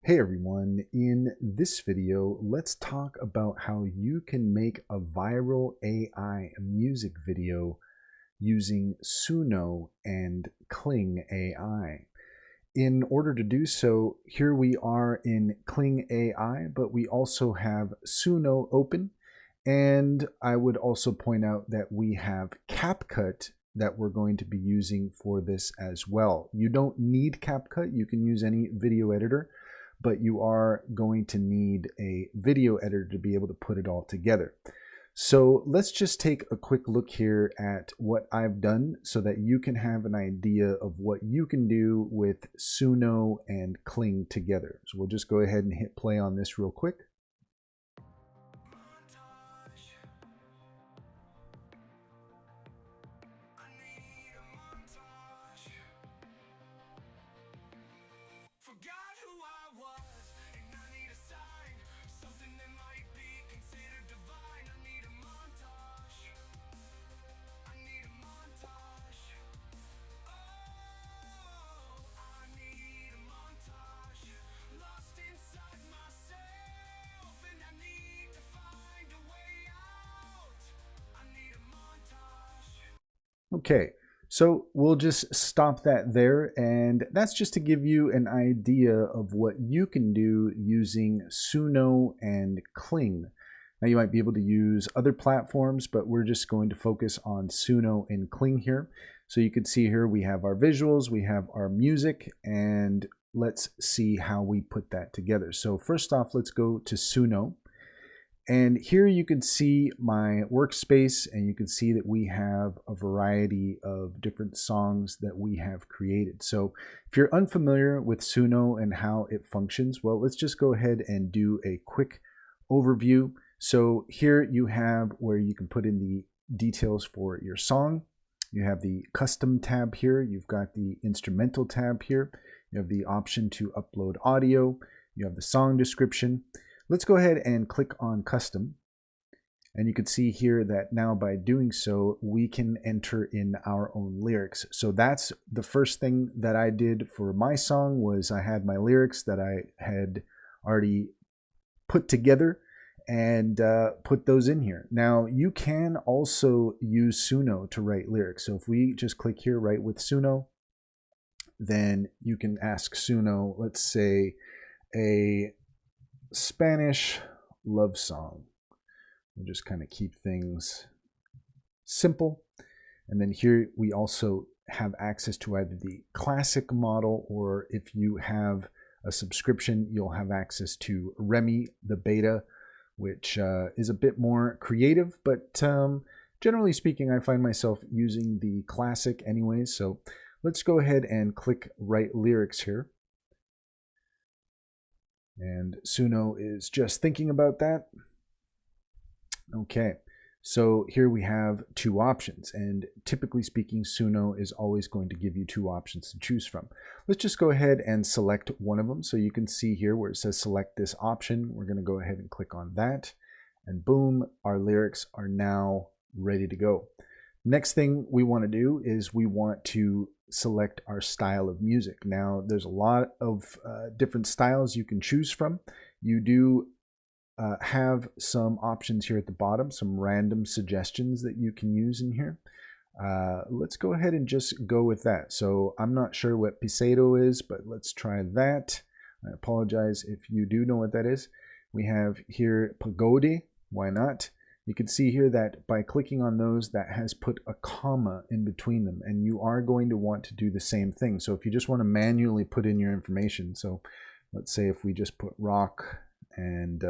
Hey everyone, in this video, let's talk about how you can make a viral AI music video using Suno and Kling AI. In order to do so, here we are in Kling AI, but we also have Suno open. And I would also point out that we have CapCut that we're going to be using for this as well. You don't need CapCut, you can use any video editor, but you are going to need a video editor to be able to put it all together. So let's just take a quick look here at what I've done so that you can have an idea of what you can do with Suno and Kling together. So we'll just go ahead and hit play on this real quick. Okay, so we'll just stop that there, and that's just to give you an idea of what you can do using Suno and Kling. Now you might be able to use other platforms, but we're just going to focus on Suno and Kling here. So you can see here we have our visuals, we have our music, and let's see how we put that together. So first off, let's go to Suno. And here you can see my workspace, and you can see that we have a variety of different songs that we have created. So if you're unfamiliar with Suno and how it functions, well, let's just go ahead and do a quick overview. So here you have where you can put in the details for your song. You have the custom tab here. You've got the instrumental tab here. You have the option to upload audio. You have the song description. Let's go ahead and click on custom, and you can see here that now by doing so we can enter in our own lyrics. So that's the first thing that I did for my song, was I had my lyrics that I had already put together and put those in here. Now you can also use Suno to write lyrics. So if we just click here, write with Suno, then you can ask Suno, let's say a Spanish love song. We'll just kind of keep things simple. And then here we also have access to either the classic model, or if you have a subscription, you'll have access to Remy, the beta, which is a bit more creative, but generally speaking, I find myself using the classic anyways. So let's go ahead and click write lyrics here. And Suno is just thinking about that. Okay, so here we have two options, and typically speaking, Suno is always going to give you two options to choose from. Let's just go ahead and select one of them. So you can see here where it says select this option. We're going to go ahead and click on that, and boom, our lyrics are now ready to go. Next thing we want to do is we want to select our style of music. Now there's a lot of different styles you can choose from. You do have some options here at the bottom, some random suggestions that you can use in here. Let's go ahead and just go with that. So I'm not sure what Pisado is, but let's try that. I apologize if you do know what that is. We have here Pagode, why not? You can see here that by clicking on those, that has put a comma in between them, and you are going to want to do the same thing. So if you just want to manually put in your information, so let's say if we just put rock and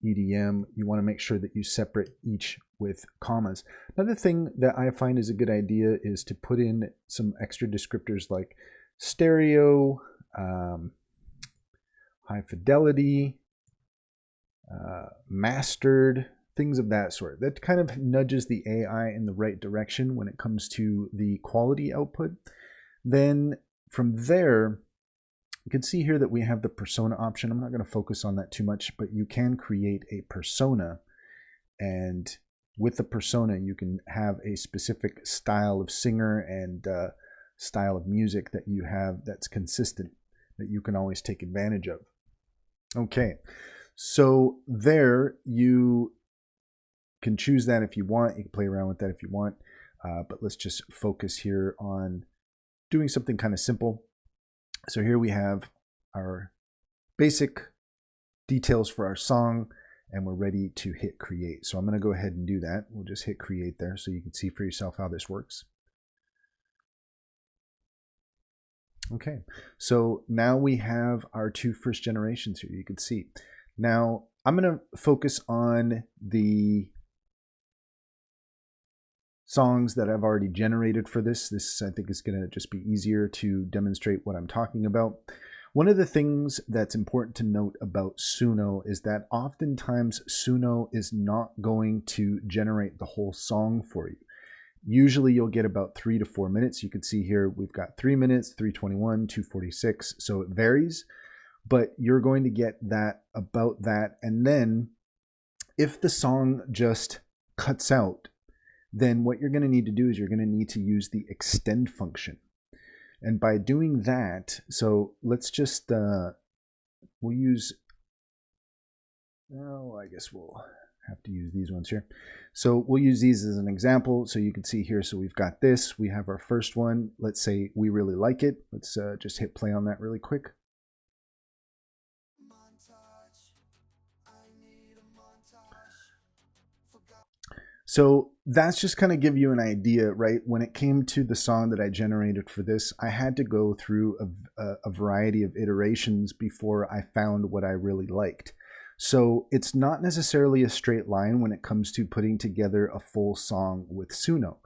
EDM, you want to make sure that you separate each with commas. Another thing that I find is a good idea is to put in some extra descriptors like stereo, high fidelity, mastered, things of that sort. That kind of nudges the AI in the right direction when it comes to the quality output. Then from there, you can see here that we have the persona option. I'm not going to focus on that too much, but you can create a persona, and with the persona you can have a specific style of singer and style of music that you have that's consistent, that you can always take advantage of. Okay, so there you can choose that if you want. You can play around with that if you want. But let's just focus here on doing something kind of simple. So here we have our basic details for our song, and we're ready to hit create. So I'm going to go ahead and do that. We'll just hit create there so you can see for yourself how this works. Okay, so now we have our two first generations here. You can see. Now I'm going to focus on the songs that I've already generated for this. This, I think, is going to just be easier to demonstrate what I'm talking about. One of the things that's important to note about Suno is that oftentimes Suno is not going to generate the whole song for you. Usually you'll get about 3 to 4 minutes. You can see here we've got 3 minutes, 3:21, 2:46. So it varies, but you're going to get that about that. And then if the song just cuts out, then what you're going to need to do is you're going to need to use the extend function. And by doing that, so let's just, we'll use, oh, I guess we'll have to use these ones here. So we'll use these as an example. So you can see here, so we've got this, we have our first one. Let's say we really like it. Let's just hit play on that really quick. So that's just kind of give you an idea, right? When it came to the song that I generated for this, I had to go through a variety of iterations before I found what I really liked. So it's not necessarily a straight line when it comes to putting together a full song with Suno.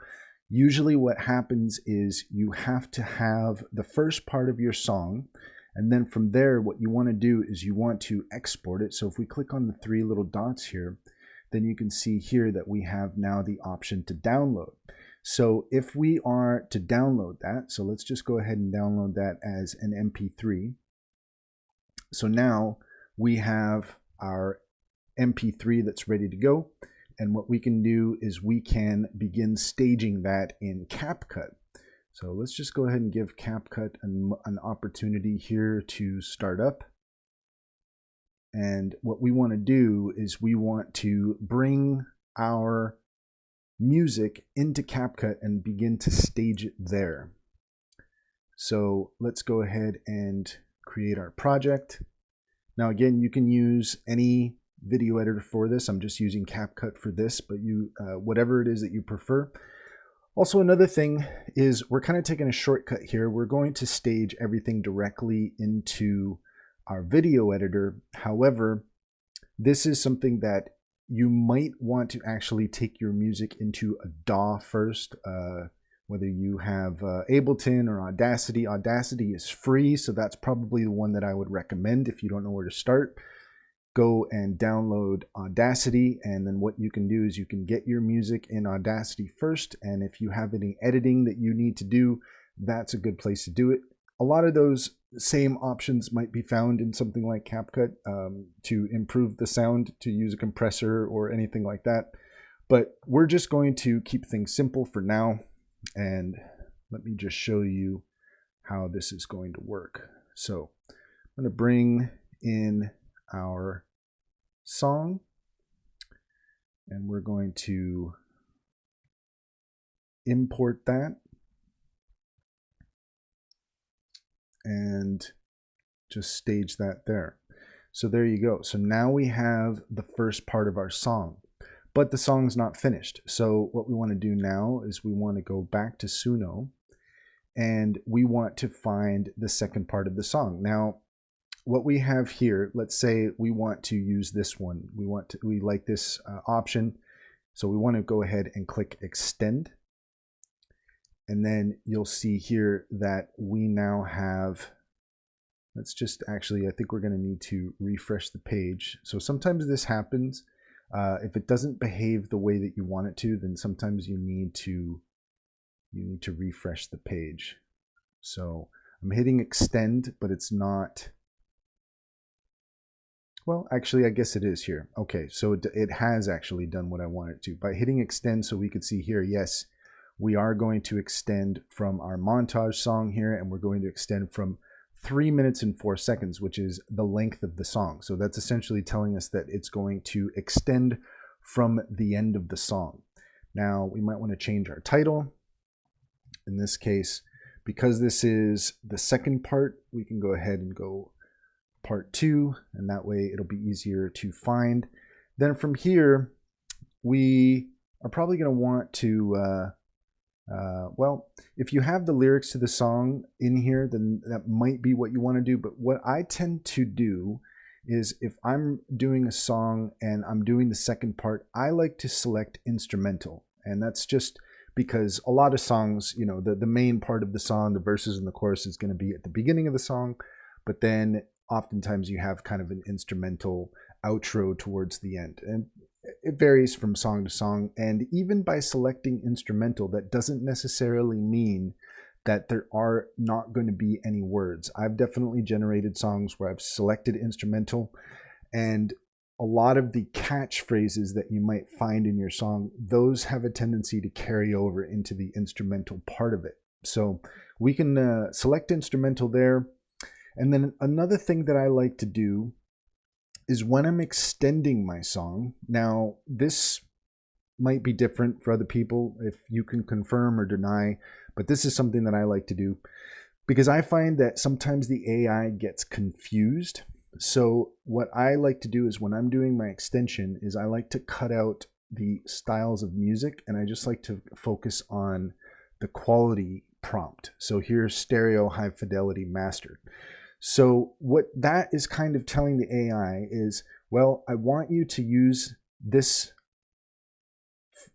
Usually what happens is you have to have the first part of your song, and then from there, what you want to do is you want to export it. So if we click on the 3 little dots here, then you can see here that we have now the option to download. So if we are to download that, so let's just go ahead and download that as an MP3. So now we have our MP3 that's ready to go. And what we can do is we can begin staging that in CapCut. So let's just go ahead and give CapCut an opportunity here to start up. And what we want to do is we want to bring our music into CapCut and begin to stage it there. So let's go ahead and create our project. Now again, you can use any video editor for this. I'm just using CapCut for this, but you whatever it is that you prefer. Also, another thing is we're kind of taking a shortcut here. We're going to stage everything directly into our video editor. However, this is something that you might want to actually take your music into a DAW first, whether you have Ableton or Audacity. Audacity is free, so that's probably the one that I would recommend if you don't know where to start. Go and download Audacity, and then what you can do is you can get your music in Audacity first, and if you have any editing that you need to do, that's a good place to do it. A lot of those same options might be found in something like CapCut to improve the sound, to use a compressor or anything like that. But we're just going to keep things simple for now. And let me just show you how this is going to work. So I'm going to bring in our song, and we're going to import that and just stage that there. So there you go. So now we have the first part of our song, but the song's not finished. So what we want to do now is we want to go back to Suno, and we want to find the second part of the song. Now, what we have here, let's say we want to use this one. We like this option. So we want to go ahead and click extend. And then you'll see here that we now have, let's just actually, I think we're going to need to refresh the page. So sometimes this happens. If it doesn't behave the way that you want it to, then sometimes you need to refresh the page. So I'm hitting extend, but it's not. Well, actually, I guess it is here. Okay, so it has actually done what I want it to. By hitting extend, so we could see here, yes, we are going to extend from our montage song here, and we're going to extend from 3 minutes and 4 seconds, which is the length of the song. So that's essentially telling us that it's going to extend from the end of the song. Now we might want to change our title. In this case, because this is the second part, we can go ahead and go part 2, and that way it'll be easier to find. Then from here, we are probably going to want to, well, if you have the lyrics to the song in here, then that might be what you want to do. But what I tend to do is if I'm doing a song and I'm doing the second part, I like to select instrumental. And that's just because a lot of songs, you know, the main part of the song, the verses and the chorus is going to be at the beginning of the song, but then oftentimes you have kind of an instrumental outro towards the end. And it varies from song to song. And even by selecting instrumental, that doesn't necessarily mean that there are not going to be any words. I've definitely generated songs where I've selected instrumental, and a lot of the catchphrases that you might find in your song, those have a tendency to carry over into the instrumental part of it. So we can select instrumental there. And then another thing that I like to do is when I'm extending my song. Now, this might be different for other people if you can confirm or deny, but this is something that I like to do because I find that sometimes the AI gets confused. So what I like to do is when I'm doing my extension is I like to cut out the styles of music, and I just like to focus on the quality prompt. So here's stereo high fidelity mastered. So what that is kind of telling the AI is, well, I want you to use this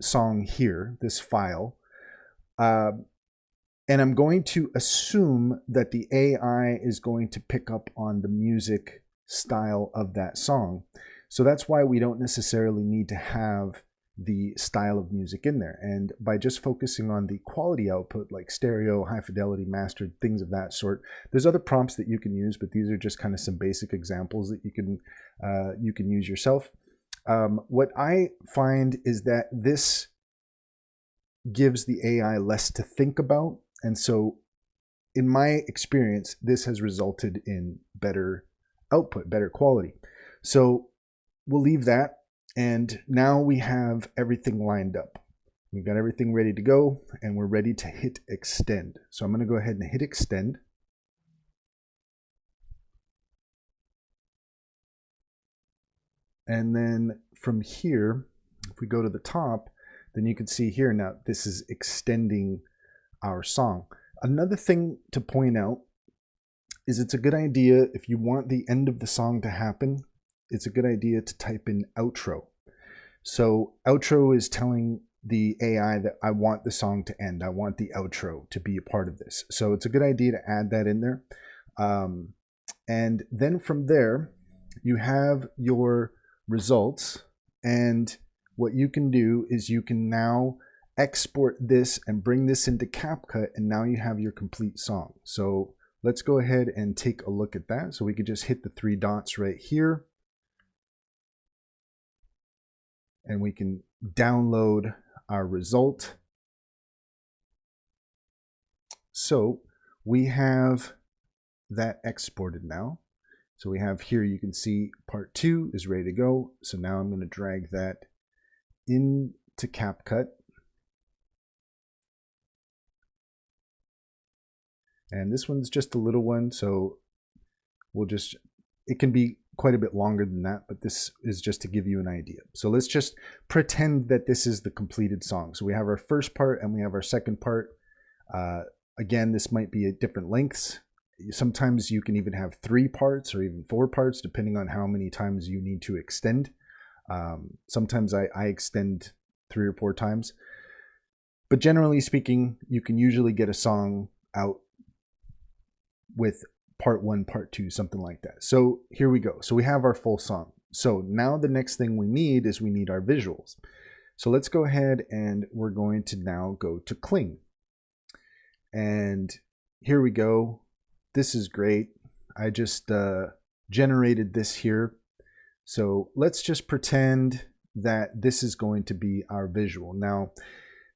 song here, this file, and I'm going to assume that the AI is going to pick up on the music style of that song. So that's why we don't necessarily need to have the style of music in there. And by just focusing on the quality output, like stereo, high fidelity, mastered, things of that sort, there's other prompts that you can use, but these are just kind of some basic examples that you can use yourself. What I find is that this gives the AI less to think about. And so in my experience, this has resulted in better output, better quality. So we'll leave that. And now we have everything lined up. We've got everything ready to go, and we're ready to hit extend. So I'm going to go ahead and hit extend. And then from here, if we go to the top, then you can see here now this is extending our song. Another thing to point out is it's a good idea, if you want the end of the song to happen, it's a good idea to type in outro. So outro is telling the AI that I want the song to end. I want the outro to be a part of this. So it's a good idea to add that in there. And then from there, you have your results. And what you can do is you can now export this and bring this into CapCut, and now you have your complete song. So let's go ahead and take a look at that. So we could just hit the 3 dots right here, and we can download our result. So we have that exported now. So we have here, you can see part 2 is ready to go. So now I'm going to drag that into CapCut. And this one's just a little one, so we'll just, it can be quite a bit longer than that, but this is just to give you an idea. So let's just pretend that this is the completed song. So we have our first part and we have our second part. Again, this might be at different lengths. Sometimes you can even have 3 parts or even 4 parts, depending on how many times you need to extend. Sometimes I extend 3 or 4 times. But generally speaking, you can usually get a song out with part 1, part 2, something like that. So here we go. So we have our full song. So now the next thing we need is we need our visuals. So let's go ahead and we're going to now go to Kling. And here we go. This is great. I just generated this here. So let's just pretend that this is going to be our visual. Now,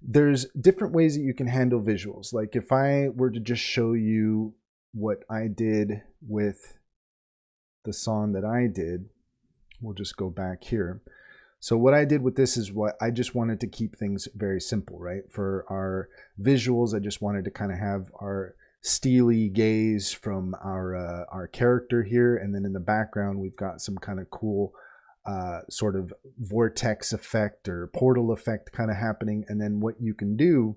there's different ways that you can handle visuals. Like if I were to just show you what I did with the song that I did, we'll just go back here. So what I did with this is what I just wanted to keep things very simple, right? For our visuals, I just wanted to kind of have our steely gaze from our character here, and then in the background we've got some kind of cool sort of vortex effect or portal effect kind of happening. And then what you can do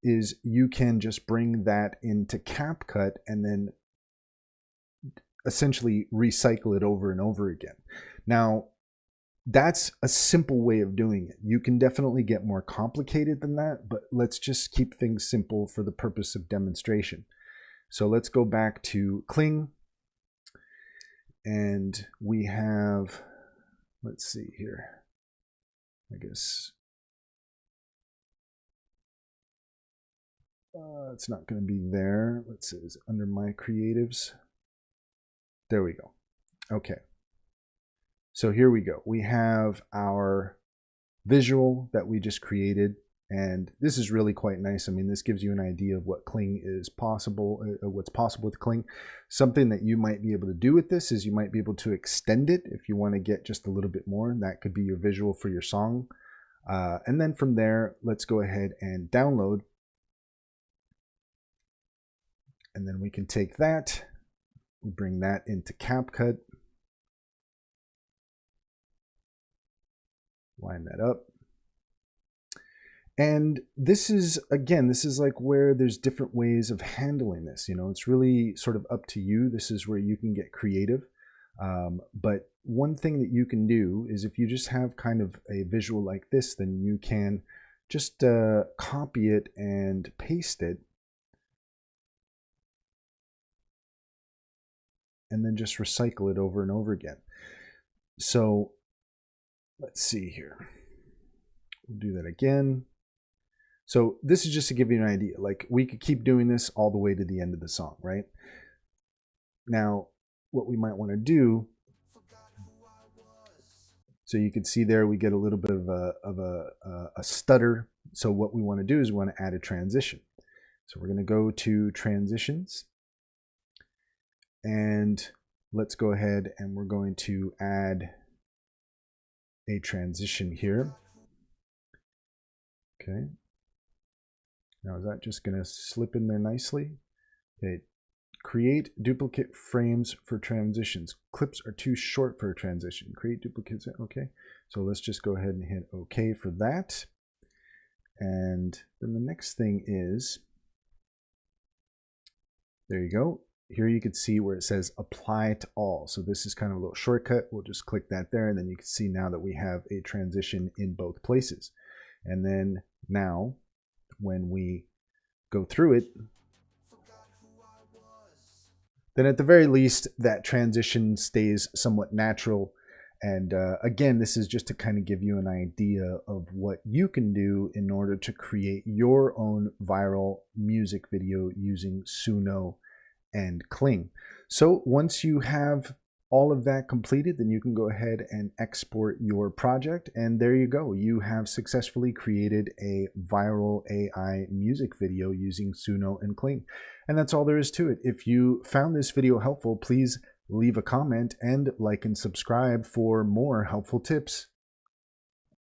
is you can just bring that into CapCut and then essentially recycle it over and over again. Now, that's a simple way of doing it. You can definitely get more complicated than that, but let's just keep things simple for the purpose of demonstration. So let's go back to Kling, and we have, let's see here, I guess it's not going to be there. Let's see, it's under my creatives. There we go. Okay. So here we go. We have our visual that we just created, and this is really quite nice. I mean, this gives you an idea of what Kling is possible, what's possible with Kling. Something that you might be able to do with this is you might be able to extend it if you want to get just a little bit more. That could be your visual for your song. And then from there, let's go ahead and download. And then we can take that, we bring that into CapCut. Line that up. And this is, again, this is like where there's different ways of handling this. You know, it's really sort of up to you. This is where you can get creative. But one thing that you can do is if you just have kind of a visual like this, then you can just copy it and paste it. And then just recycle it over and over again. So let's see here. We'll do that again. So this is just to give you an idea. Like, we could keep doing this all the way to the end of the song, right? Now, what we might want to do, so you can see there we get a little bit of a stutter. So what we want to do is we want to add a transition. So we're going to go to transitions, and let's go ahead and we're going to add a transition here. Okay. Now is that just going to slip in there nicely? Okay. Create duplicate frames for transitions. Clips are too short for a transition. Create duplicates. Okay. So let's just go ahead and hit OK for that. And then the next thing is, there you go. Here you can see where it says apply to all. So this is kind of a little shortcut. We'll just click that there, and then you can see now that we have a transition in both places. And then now when we go through it, then at the very least that transition stays somewhat natural. And again, this is just to kind of give you an idea of what you can do in order to create your own viral music video using Suno and Kling. So once you have all of that completed, then you can go ahead and export your project, and there you go. You have successfully created a viral AI music video using Suno and Kling. And that's all there is to it. If you found this video helpful, please leave a comment and like and subscribe for more helpful tips.